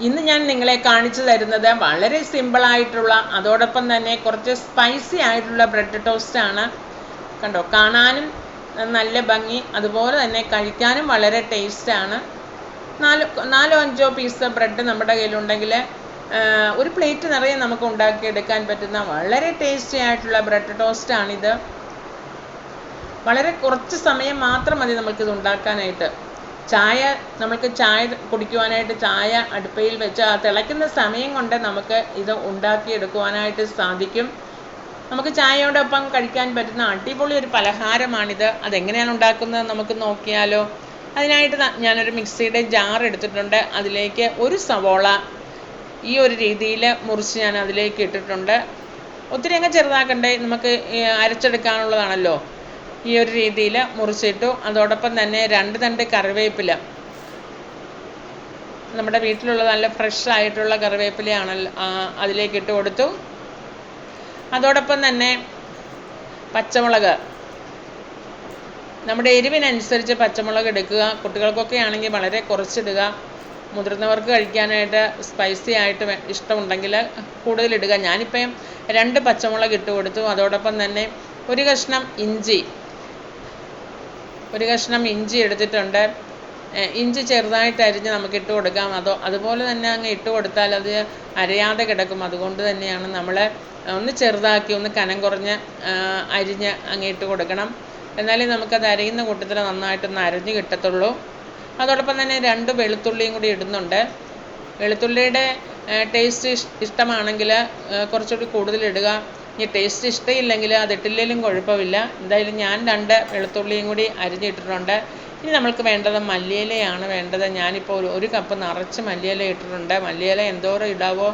ഇന്ന് ഞാൻ നിങ്ങളെ കാണിച്ചു തരുന്നത് വളരെ സിമ്പിളായിട്ടുള്ള അതോടൊപ്പം തന്നെ കുറച്ച് സ്പൈസി ആയിട്ടുള്ള ബ്രെഡ് ടോസ്റ്റാണ്. കണ്ടോ, കാണാനും നല്ല ഭംഗി, അതുപോലെ തന്നെ കഴിക്കാനും വളരെ ടേസ്റ്റാണ്. നാലോ അഞ്ചോ പീസ് ബ്രെഡ് നമ്മുടെ കയ്യിലുണ്ടെങ്കിൽ ഒരു പ്ലേറ്റ് നിറയെ നമുക്ക് ഉണ്ടാക്കിയെടുക്കാൻ പറ്റുന്ന വളരെ ടേസ്റ്റി ആയിട്ടുള്ള ബ്രെഡ് ടോസ്റ്റാണിത്. വളരെ കുറച്ച് സമയം മാത്രം മതി നമുക്കിത് ഉണ്ടാക്കാനായിട്ട്. നമുക്ക് ചായ കുടിക്കുവാനായിട്ട് ചായ അടുപ്പയിൽ വെച്ച് ആ തിളയ്ക്കുന്ന സമയം കൊണ്ട് നമുക്ക് ഇത് ഉണ്ടാക്കിയെടുക്കുവാനായിട്ട് സാധിക്കും. നമുക്ക് ചായയോടൊപ്പം കഴിക്കാൻ പറ്റുന്ന അടിപൊളി ഒരു പലഹാരമാണിത്. അതെങ്ങനെയാണ് ഉണ്ടാക്കുന്നത് നമുക്ക് നോക്കിയാലോ. അതിനായിട്ട് ഞാനൊരു മിക്സിയുടെ ജാർ എടുത്തിട്ടുണ്ട്. അതിലേക്ക് ഒരു സവോള ഈ ഒരു രീതിയിൽ മുറിച്ച് ഞാൻ അതിലേക്ക് ഇട്ടിട്ടുണ്ട്. ഒത്തിരി അങ്ങ് ചെറുതാക്കണ്ടേ, നമുക്ക് അരച്ചെടുക്കാനുള്ളതാണല്ലോ. ഈ ഒരു രീതിയിൽ മുറിച്ചിട്ടു. അതോടൊപ്പം തന്നെ 2 തണ്ട് കറിവേപ്പില, നമ്മുടെ വീട്ടിലുള്ള നല്ല ഫ്രഷ് ആയിട്ടുള്ള കറിവേപ്പിലയാണല്ലോ, അതിലേക്ക് ഇട്ട് കൊടുത്തു. അതോടൊപ്പം തന്നെ പച്ചമുളക്, നമ്മുടെ എരിവിനനുസരിച്ച് പച്ചമുളക് എടുക്കുക. കുട്ടികൾക്കൊക്കെ ആണെങ്കിൽ വളരെ കുറച്ചിടുക. മുതിർന്നവർക്ക് കഴിക്കാനായിട്ട് സ്പൈസി ആയിട്ട് ഇഷ്ടമുണ്ടെങ്കിൽ കൂടുതലിടുക. ഞാനിപ്പം 2 പച്ചമുളക് ഇട്ട് കൊടുത്തു. അതോടൊപ്പം തന്നെ ഒരു കഷ്ണം ഇഞ്ചി എടുത്തിട്ടുണ്ട്. ഇഞ്ചി ചെറുതായിട്ട് അരിഞ്ഞ് നമുക്ക് ഇട്ട് കൊടുക്കാം. അതുപോലെ തന്നെ അങ്ങ് ഇട്ട് കൊടുത്താൽ അത് അരയാതെ കിടക്കും. അതുകൊണ്ട് തന്നെയാണ് നമ്മൾ ഒന്ന് ചെറുതാക്കി ഒന്ന് കനം കുറഞ്ഞ് അരിഞ്ഞ് അങ്ങ് ഇട്ട് കൊടുക്കണം. എന്നാലേ നമുക്കത് അരയുന്ന കൂട്ടത്തിൽ നന്നായിട്ടൊന്ന് അരഞ്ഞ് കിട്ടത്തുള്ളൂ. അതോടൊപ്പം തന്നെ 2 വെളുത്തുള്ളിയും കൂടി ഇടുന്നുണ്ട്. വെളുത്തുള്ളിയുടെ ടേസ്റ്റ് ഇഷ്ടമാണെങ്കിൽ കുറച്ചുകൂടി കൂടുതലിടുക. ഈ ടേസ്റ്റ് ഇഷ്ടമില്ലെങ്കിൽ അതിട്ടില്ലെങ്കിലും കുഴപ്പമില്ല. എന്തായാലും ഞാൻ 2 വെളുത്തുള്ളിയും കൂടി അരിഞ്ഞിട്ടിട്ടുണ്ട്. ഇനി നമ്മൾക്ക് വേണ്ടത് മല്ലിയിലയാണ് വേണ്ടത്. ഞാനിപ്പോൾ ഒരു കപ്പ് നിറച്ച് മല്ലിയില ഇട്ടിട്ടുണ്ട്. മല്ലിയില എന്തോരം ഇടാവോ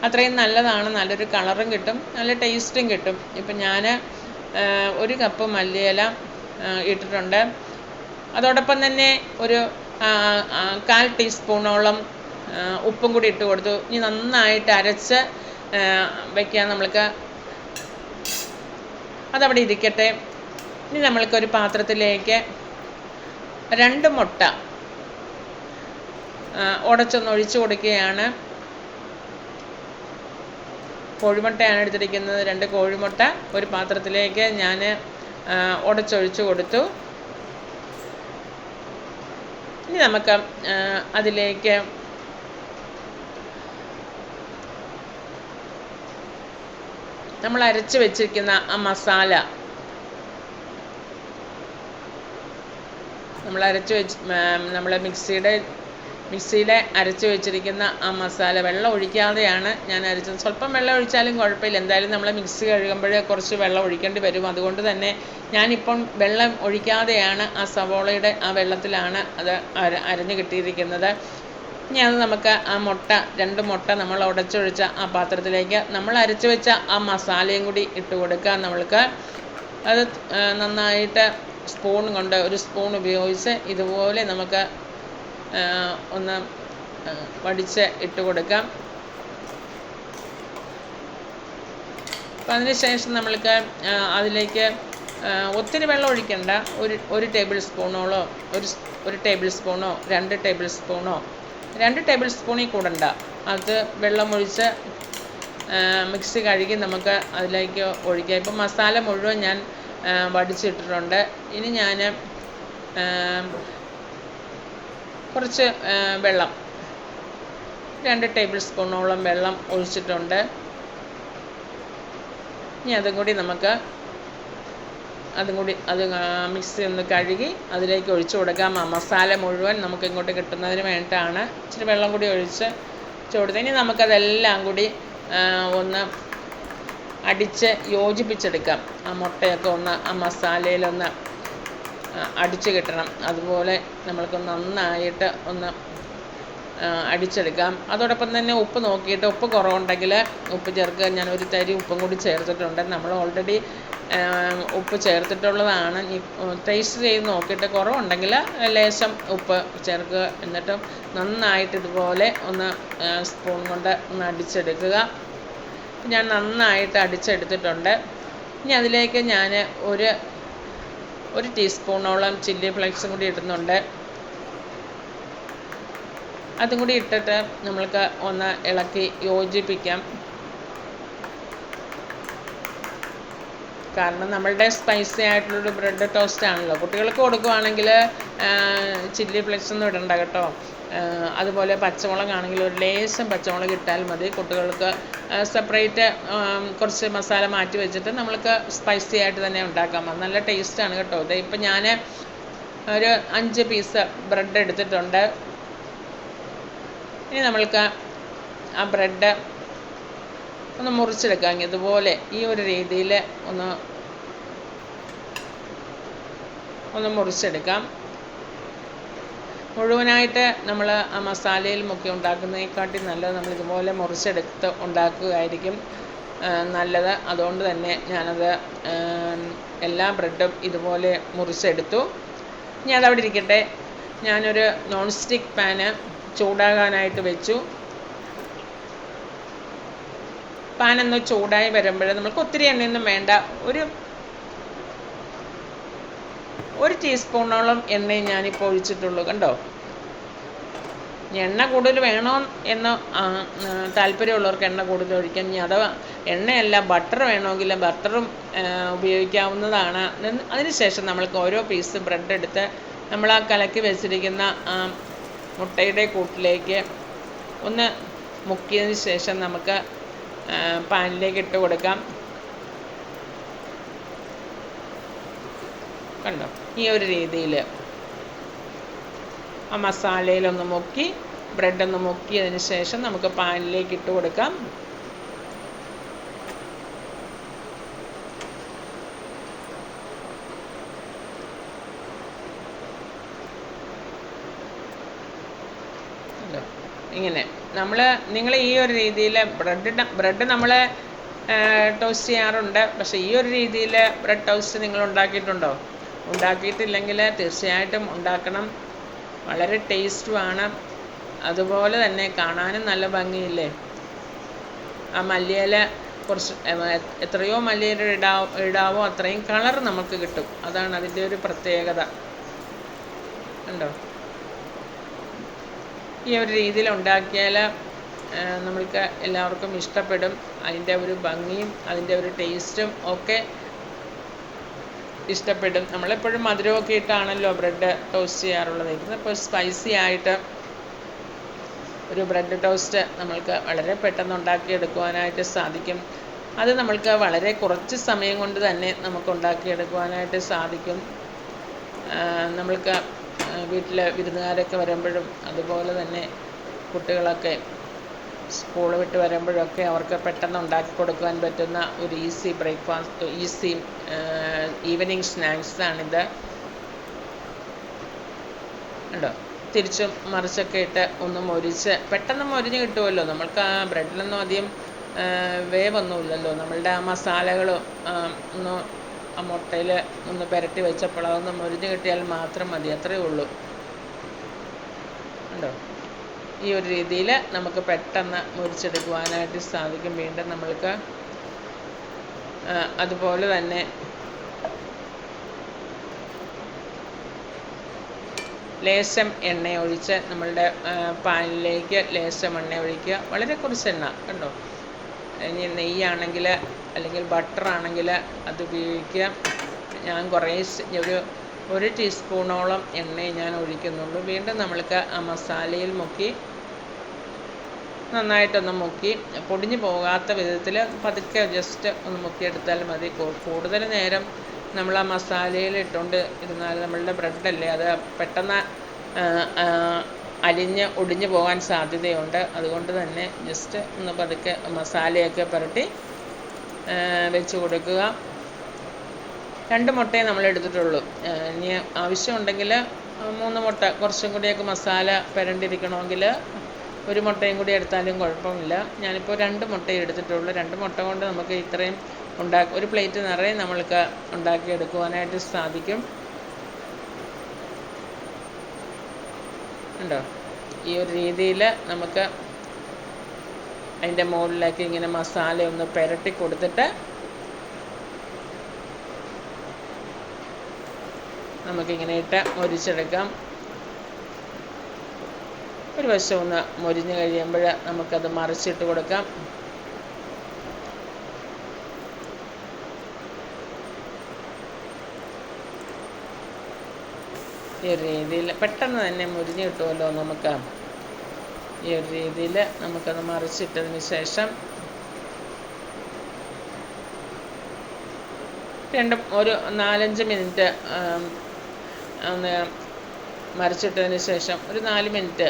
അത്രയും നല്ലതാണ്. നല്ലൊരു കളറും കിട്ടും, നല്ല ടേസ്റ്റും കിട്ടും. ഇപ്പം ഞാൻ 1 കപ്പ് മല്ലിയില ഇട്ടിട്ടുണ്ട്. അതോടൊപ്പം തന്നെ ഒരു 1/4 ടീസ്പൂണോളം ഉപ്പും കൂടി ഇട്ട് കൊടുത്തു. ഇനി നന്നായിട്ട് അരച്ച് വയ്ക്കാം. നമ്മൾക്ക് അതവിടെ ഇരിക്കട്ടെ. ഇനി നമ്മൾക്കൊരു പാത്രത്തിലേക്ക് 2 മുട്ട ഉടച്ചൊന്ന് ഒഴിച്ചു കൊടുക്കുകയാണ്. കോഴിമുട്ടയാണ് എടുത്തിരിക്കുന്നത്. 2 കോഴിമുട്ട ഒരു പാത്രത്തിലേക്ക് ഞാൻ ഉടച്ചൊഴിച്ചു കൊടുത്തു. ഇനി നമുക്ക് അതിലേക്ക് നമ്മൾ അരച്ച് വെച്ചിരിക്കുന്ന ആ മസാല, നമ്മൾ മിക്സിയിലെ അരച്ച് വെച്ചിരിക്കുന്ന ആ മസാല വെള്ളം ഒഴിക്കാതെയാണ് ഞാൻ അരച്ചത്. സ്വല്പം വെള്ളം ഒഴിച്ചാലും കുഴപ്പമില്ല. എന്തായാലും നമ്മൾ മിക്സി കഴുകുമ്പോൾ കുറച്ച് വെള്ളം ഒഴിക്കേണ്ടി വരും. അതുകൊണ്ട് തന്നെ ഞാനിപ്പം വെള്ളം ഒഴിക്കാതെയാണ് ആ സവോളയുടെ ആ വെള്ളത്തിലാണ് അത് അരഞ്ഞ് കിട്ടിയിരിക്കുന്നത്. ഇനി അത് നമുക്ക് ആ 2 മുട്ട നമ്മൾ ഉടച്ചൊഴിച്ച ആ പാത്രത്തിലേക്ക് നമ്മൾ അരച്ച് വെച്ച ആ മസാലയും കൂടി ഇട്ട് കൊടുക്കുക. നമ്മൾക്ക് അത് നന്നായിട്ട് സ്പൂൺ കൊണ്ട് ഒരു സ്പൂൺ ഉപയോഗിച്ച് ഇതുപോലെ നമുക്ക് ഒന്ന് വടിച്ച് ഇട്ട് കൊടുക്കാം. അപ്പം അതിനുശേഷം നമ്മൾക്ക് അതിലേക്ക് ഒത്തിരി വെള്ളം ഒഴിക്കണ്ട. ഒരു ടേബിൾ സ്പൂണോളോ ഒരു ടേബിൾ സ്പൂണോ 2 ടേബിൾ സ്പൂണോ 2 ടേബിൾ സ്പൂണിൽ കൂടണ്ട. അത് വെള്ളമൊഴിച്ച് മിക്സി കഴുകി നമുക്ക് അതിലേക്ക് ഒഴിക്കാം. ഇപ്പം മസാല മുഴുവൻ ഞാൻ വടിച്ചിട്ടിട്ടുണ്ട്. ഇനി ഞാൻ കുറച്ച് വെള്ളം 2 ടേബിൾ സ്പൂണോളം വെള്ളം ഒഴിച്ചിട്ടുണ്ട്. ഇനി അതും കൂടി അത് മിക്സി ഒന്ന് കഴുകി അതിലേക്ക് ഒഴിച്ചു കൊടുക്കാം. ആ മസാല മുഴുവൻ നമുക്ക് ഇങ്ങോട്ട് കിട്ടുന്നതിന് വേണ്ടിയിട്ടാണ് ഇച്ചിരി വെള്ളം കൂടി ഒഴിച്ച് കൊടുത്തത്. ഇനി നമുക്കതെല്ലാം കൂടി ഒന്ന് അടിച്ച് യോജിപ്പിച്ചെടുക്കാം. ആ മുട്ടയൊക്കെ ഒന്ന് ആ മസാലയിലൊന്ന് അടിച്ച് കിട്ടണം. അതുപോലെ നമ്മൾക്ക് നന്നായിട്ട് ഒന്ന് അടിച്ചെടുക്കാം. അതോടൊപ്പം തന്നെ ഉപ്പ് നോക്കിയിട്ട് ഉപ്പ് കുറവുണ്ടെങ്കിൽ ഉപ്പ് ചേർക്കുക. ഞാൻ ഒരു തരി ഉപ്പും കൂടി ചേർത്തിട്ടുണ്ട്. നമ്മൾ ഓൾറെഡി ഉപ്പ് ചേർത്തിട്ടുള്ളതാണ്. ടേസ്റ്റ് ചെയ്ത് നോക്കിയിട്ട് കുറവുണ്ടെങ്കിൽ ലേശം ഉപ്പ് ചേർക്കുക. എന്നിട്ട് നന്നായിട്ട് ഇതുപോലെ ഒന്ന് സ്പൂൺ കൊണ്ട് ഒന്ന് അടിച്ചെടുക്കുക. ഞാൻ നന്നായിട്ട് അടിച്ചെടുത്തിട്ടുണ്ട്. ഇനി അതിലേക്ക് ഞാൻ ഒരു ടീസ്പൂണോളം ചില്ലി ഫ്ലേക്സും കൂടി ഇടുന്നുണ്ട്. അതും കൂടി ഇട്ടിട്ട് നമ്മൾക്ക് ഒന്ന് ഇളക്കി യോജിപ്പിക്കാം. കാരണം നമ്മളുടെ സ്പൈസി ആയിട്ടുള്ളൊരു ബ്രെഡ് ടോസ്റ്റ് ആണല്ലോ. കുട്ടികൾക്ക് കൊടുക്കുകയാണെങ്കിൽ ചില്ലി ഫ്ലെക്സ് ഒന്നും ഇടണ്ട കേട്ടോ. അതുപോലെ പച്ചമുളകാണെങ്കിൽ ഒരു ലേശം പച്ചമുളക് ഇട്ടാൽ മതി. കുട്ടികൾക്ക് സെപ്പറേറ്റ് കുറച്ച് മസാല മാറ്റി വെച്ചിട്ട് നമ്മൾക്ക് സ്പൈസി ആയിട്ട് തന്നെ ഉണ്ടാക്കാം. അത് നല്ല ടേസ്റ്റാണ് കേട്ടോ. ഇത് ഇപ്പം ഞാൻ ഒരു 5 പീസ് ബ്രെഡ് എടുത്തിട്ടുണ്ട്. ഇനി നമ്മൾക്ക് ആ ബ്രെഡ് ഒന്ന് മുറിച്ചെടുക്കാം. ഇതുപോലെ ഈ ഒരു രീതിയിൽ ഒന്ന് മുറിച്ചെടുക്കാം. മുഴുവനായിട്ട് നമ്മൾ ആ മസാലയിൽ മുക്കി ഉണ്ടാക്കുന്നതിനെക്കാട്ടി നല്ലത് നമ്മൾ ഇതുപോലെ മുറിച്ചെടുത്ത് ഉണ്ടാക്കുകയായിരിക്കും നല്ലത്. അതുകൊണ്ട് തന്നെ ഞാനത് എല്ലാ ബ്രെഡും ഇതുപോലെ മുറിച്ചെടുത്തു. ഇനി അതവിടെ ഇരിക്കട്ടെ. ഞാനൊരു നോൺ സ്റ്റിക്ക് പാന് ചൂടാകാനായിട്ട് വെച്ചു. പാനൊന്ന് ചൂടായി വരുമ്പോൾ നമുക്ക് ഒത്തിരി എണ്ണയൊന്നും വേണ്ട. ഒരു ടീസ്പൂണോളം എണ്ണയും ഞാനിപ്പോൾ ഒഴിച്ചിട്ടുള്ളൂ. കണ്ടോ, എണ്ണ കൂടുതൽ വേണോ എന്ന് താല്പര്യമുള്ളവർക്ക് എണ്ണ കൂടുതൽ ഒഴിക്കാം. ഇനി അഥവാ എണ്ണയല്ല ബട്ടർ വേണമെങ്കിൽ ബട്ടറും ഉപയോഗിക്കാവുന്നതാണ്. അതിനുശേഷം നമ്മൾക്ക് ഓരോ പീസ് ബ്രെഡ് എടുത്ത് നമ്മൾ ആ കലക്കി വെച്ചിരിക്കുന്ന മുട്ടയുടെ കൂട്ടിലേക്ക് ഒന്ന് മുക്കിയതിന് ശേഷം നമുക്ക് പാനിലേക്ക് ഇട്ട് കൊടുക്കാം. കണ്ടോ, ഈ ഒരു രീതിയിൽ ആ മസാലയിലൊന്ന് മുക്കി ബ്രെഡൊന്ന് മുക്കിയതിന് ശേഷം നമുക്ക് പാനിലേക്ക് ഇട്ട് കൊടുക്കാം. ഇങ്ങനെ നിങ്ങൾ ഈ ഒരു രീതിയിൽ ബ്രെഡ് നമ്മൾ ടോസ്റ്റ് ചെയ്യാറുണ്ട്. പക്ഷേ ഈ ഒരു രീതിയിൽ ബ്രെഡ് ടോസ്റ്റ് നിങ്ങൾ ഉണ്ടാക്കിയിട്ടുണ്ടോ? ഉണ്ടാക്കിയിട്ടില്ലെങ്കിൽ തീർച്ചയായിട്ടും ഉണ്ടാക്കണം. വളരെ ടേസ്റ്റുമാണ്. അതുപോലെ തന്നെ കാണാനും നല്ല ഭംഗിയില്ലേ. ആ മല്ലിയില കുറച്ച് എത്രയോ മല്ലിയില ഇടാവോ അത്രയും കളർ നമുക്ക് കിട്ടും. അതാണ് അതിൻ്റെ ഒരു പ്രത്യേകത. കണ്ടോ, ഈ ഒരു രീതിയിൽ ഉണ്ടാക്കിയാൽ നമ്മൾക്ക് എല്ലാവർക്കും ഇഷ്ടപ്പെടും. അതിൻ്റെ ഒരു ഭംഗിയും അതിൻ്റെ ഒരു ടേസ്റ്റും ഒക്കെ ഇഷ്ടപ്പെടും. നമ്മളെപ്പോഴും മധുരമൊക്കെ ഇട്ടാണല്ലോ ബ്രെഡ് ടോസ്റ്റ് ചെയ്യാറുള്ളത്. ഇതിപ്പോൾ സ്പൈസി ആയിട്ട് ഒരു ബ്രെഡ് ടോസ്റ്റ് നമ്മൾക്ക് വളരെ പെട്ടെന്ന് ഉണ്ടാക്കിയെടുക്കുവാനായിട്ട് സാധിക്കും. അത് നമ്മൾക്ക് വളരെ കുറച്ച് സമയം കൊണ്ട് തന്നെ നമുക്ക് ഉണ്ടാക്കിയെടുക്കുവാനായിട്ട് സാധിക്കും. നമ്മൾക്ക് വീട്ടിൽ വിരുന്നുകാരൊക്കെ വരുമ്പോഴും അതുപോലെ തന്നെ കുട്ടികളൊക്കെ സ്കൂൾ വിട്ട് വരുമ്പോഴൊക്കെ അവർക്ക് പെട്ടെന്ന് ഉണ്ടാക്കി കൊടുക്കുവാൻ പറ്റുന്ന ഒരു ഈസി ബ്രേക്ക്ഫാസ്റ്റ്, ഈസി ഈവനിങ് സ്നാക്സാണിത്. ഉണ്ടോ, തിരിച്ചും മറിച്ചൊക്കെ ഇട്ട് ഒന്ന് മൊരിച്ച് പെട്ടെന്ന് മൊരിഞ്ഞ് കിട്ടുമല്ലോ. നമ്മൾക്ക് ആ ബ്രെഡിലൊന്നും അധികം വേവൊന്നുമില്ലല്ലോ. നമ്മളുടെ ആ മസാലകളും ഒന്ന് ആ മുട്ടയിൽ ഒന്ന് പുരട്ടി വെച്ചപ്പോൾ അതൊന്ന് മൊരിഞ്ഞ് കിട്ടിയാൽ മാത്രം മതി. അത്രയേ ഉള്ളൂ. ഉണ്ടോ, ഈ ഒരു രീതിയിൽ നമുക്ക് പെട്ടെന്ന് മുറിച്ചെടുക്കുവാനായിട്ട് സാധിക്കും. വീണ്ടും നമ്മൾക്ക് അതുപോലെ തന്നെ ലേശം എണ്ണ ഒഴിച്ച് നമ്മളുടെ പാനിലേക്ക് ലേശം എണ്ണ ഒഴിക്കുക. വളരെ കുറച്ച് എണ്ണ. കണ്ടോ, ഇനി നെയ്യാണെങ്കിൽ അല്ലെങ്കിൽ ബട്ടറാണെങ്കിൽ അത് ഉപയോഗിക്കുക. ഞാൻ ഒരു ടീസ്പൂണോളം എണ്ണയെ ഞാൻ ഒഴിക്കുന്നുള്ളൂ. വീണ്ടും നമ്മൾക്ക് ആ മസാലയിൽ മുക്കി നന്നായിട്ടൊന്ന് മുക്കി പൊടിഞ്ഞു പോകാത്ത വിധത്തിൽ പതുക്കെ ജസ്റ്റ് ഒന്ന് മുക്കിയെടുത്താൽ മതി. കൂടുതൽ നേരം നമ്മൾ ആ മസാലയിൽ ഇട്ടുകൊണ്ട് ഇരുന്നാൽ നമ്മളുടെ ബ്രെഡല്ലേ അത് പെട്ടെന്ന് ഒടിഞ്ഞു പോകാൻ സാധ്യതയുണ്ട്. അതുകൊണ്ട് തന്നെ ജസ്റ്റ് ഒന്ന് പതുക്കെ മസാലയൊക്കെ പുരട്ടി വെച്ച് കൊടുക്കുക. 2 മുട്ടയെ നമ്മൾ എടുത്തിട്ടുള്ളൂ. ഇനി ആവശ്യമുണ്ടെങ്കിൽ 3 മുട്ട, കുറച്ചും കൂടിയൊക്കെ മസാല പുരണ്ടിരിക്കണമെങ്കിൽ 1 മുട്ടയും കൂടി എടുത്താലും കുഴപ്പമില്ല. ഞാനിപ്പോൾ 2 മുട്ടയെ എടുത്തിട്ടുള്ളൂ. 2 മുട്ട കൊണ്ട് നമുക്ക് ഇത്രയും ഒരു പ്ലേറ്റ് നിറയെ നമ്മൾക്ക് ഉണ്ടാക്കിയെടുക്കുവാനായിട്ട് സാധിക്കും. ഉണ്ടോ, ഈ ഒരു രീതിയിൽ നമുക്ക് അതിൻ്റെ മുകളിലേക്ക് ഇങ്ങനെ മസാല ഒന്ന് പുരട്ടി കൊടുത്തിട്ട് നമുക്കിങ്ങനെ ഇട്ട് മൊരിച്ചെടുക്കാം. ഒരു വശം ഒന്ന് മൊരിഞ്ഞ് കഴിയുമ്പോൾ നമുക്കത് മറിച്ചിട്ട് കൊടുക്കാം. ഈ ഒരു രീതിയിൽ പെട്ടെന്ന് തന്നെ മുരിഞ്ഞ് കിട്ടുമല്ലോ നമുക്ക്. ഈ ഒരു രീതിയിൽ നമുക്കത് മറിച്ചിട്ടതിന് ശേഷം ഒരു 4-5 മിനിറ്റ് ഒന്ന് മറിച്ചിട്ടതിന് ശേഷം ഒരു 4 മിനിറ്റ്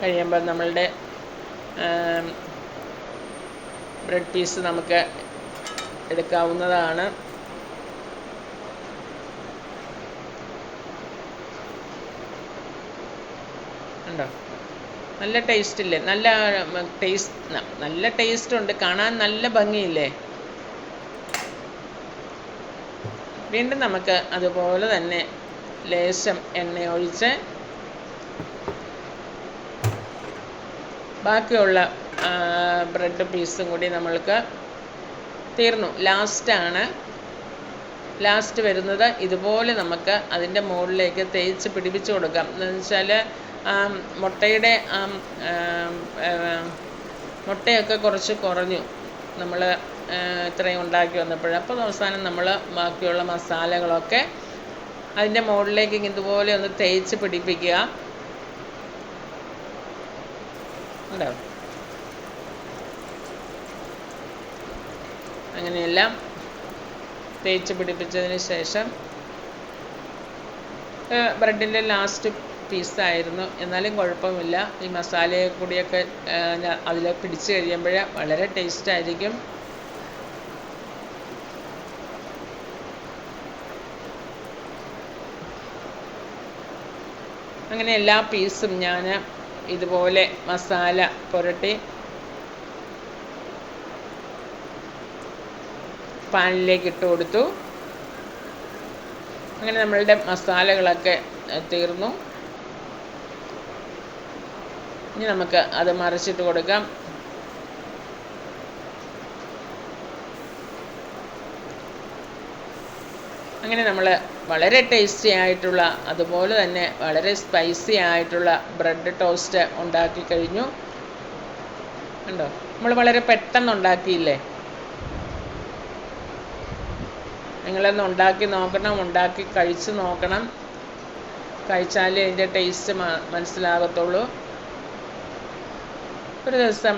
കഴിയുമ്പോൾ നമ്മളുടെ ബ്രെഡ് പീസ് നമുക്ക് എടുക്കാവുന്നതാണ്. ഉണ്ടോ, നല്ല ടേസ്റ്റ് ഇല്ലേ? നല്ല ടേസ്റ്റ് ഉണ്ട്, കാണാൻ നല്ല ഭംഗിയില്ലേ? വീണ്ടും നമുക്ക് അതുപോലെ തന്നെ ലേശം എണ്ണ ഒഴിച്ച് ബാക്കിയുള്ള ബ്രെഡ് പീസും കൂടി നമ്മൾക്ക് തീർന്നു. ലാസ്റ്റ് വരുന്നത് ഇതുപോലെ നമുക്ക് അതിൻ്റെ മുകളിലേക്ക് തേച്ച് പിടിപ്പിച്ച് കൊടുക്കാം. എന്ന് വെച്ചാൽ മുട്ടയൊക്കെ കുറച്ച് കുറഞ്ഞു നമ്മൾ ഇത്രയും ഉണ്ടാക്കി വന്നപ്പോൾ. അപ്പോൾ അവസാനം നമ്മൾ ബാക്കിയുള്ള മസാലകളൊക്കെ അതിൻ്റെ മുകളിലേക്ക് ഇതുപോലെ ഒന്ന് തേച്ച് പിടിപ്പിക്കുക. ഉണ്ടാവും. അങ്ങനെയെല്ലാം തേച്ച് പിടിപ്പിച്ചതിന് ശേഷം ബ്രെഡിൻ്റെ ലാസ്റ്റ് പീസായിരുന്നു, എന്നാലും കുഴപ്പമില്ല. ഈ മസാലയെ കൂടിയൊക്കെ അതിൽ പിടിച്ച് കഴിയുമ്പോൾ വളരെ ടേസ്റ്റായിരിക്കും. അങ്ങനെ എല്ലാ പീസും ഞാൻ ഇതുപോലെ മസാല പുരട്ടി പാനിലേക്ക് ഇട്ട് കൊടുത്തു. അങ്ങനെ നമ്മളുടെ മസാലകളൊക്കെ തീർന്നു. ഇനി നമുക്ക് അത് മറിച്ചിട്ട് കൊടുക്കാം. അങ്ങനെ നമ്മൾ വളരെ ടേസ്റ്റി ആയിട്ടുള്ള അതുപോലെ തന്നെ വളരെ സ്പൈസി ആയിട്ടുള്ള ബ്രെഡ് ടോസ്റ്റ് ഉണ്ടാക്കി കഴിഞ്ഞു. കണ്ടോ, നമ്മൾ വളരെ പെട്ടെന്ന് ഉണ്ടാക്കിയില്ലേ? നിങ്ങളൊന്ന് ഉണ്ടാക്കി നോക്കണം, ഉണ്ടാക്കി കഴിച്ച് നോക്കണം. കഴിച്ചാലേ ഇതിൻ്റെ ടേസ്റ്റ് മനസ്സിലാകത്തുള്ളൂ. ഒരു ദിവസം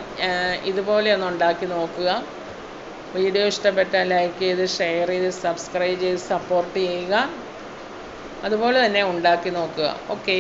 ഇതുപോലെ ഒന്ന് ഉണ്ടാക്കി നോക്കുക. വീഡിയോ ഇഷ്ടപ്പെട്ടാൽ ലൈക്ക് ചെയ്ത് ഷെയർ ചെയ്ത് സബ്സ്ക്രൈബ് ചെയ്ത് സപ്പോർട്ട് ചെയ്യുക. അതുപോലെ തന്നെ ഉണ്ടാക്കി നോക്കുക. ഓക്കേ.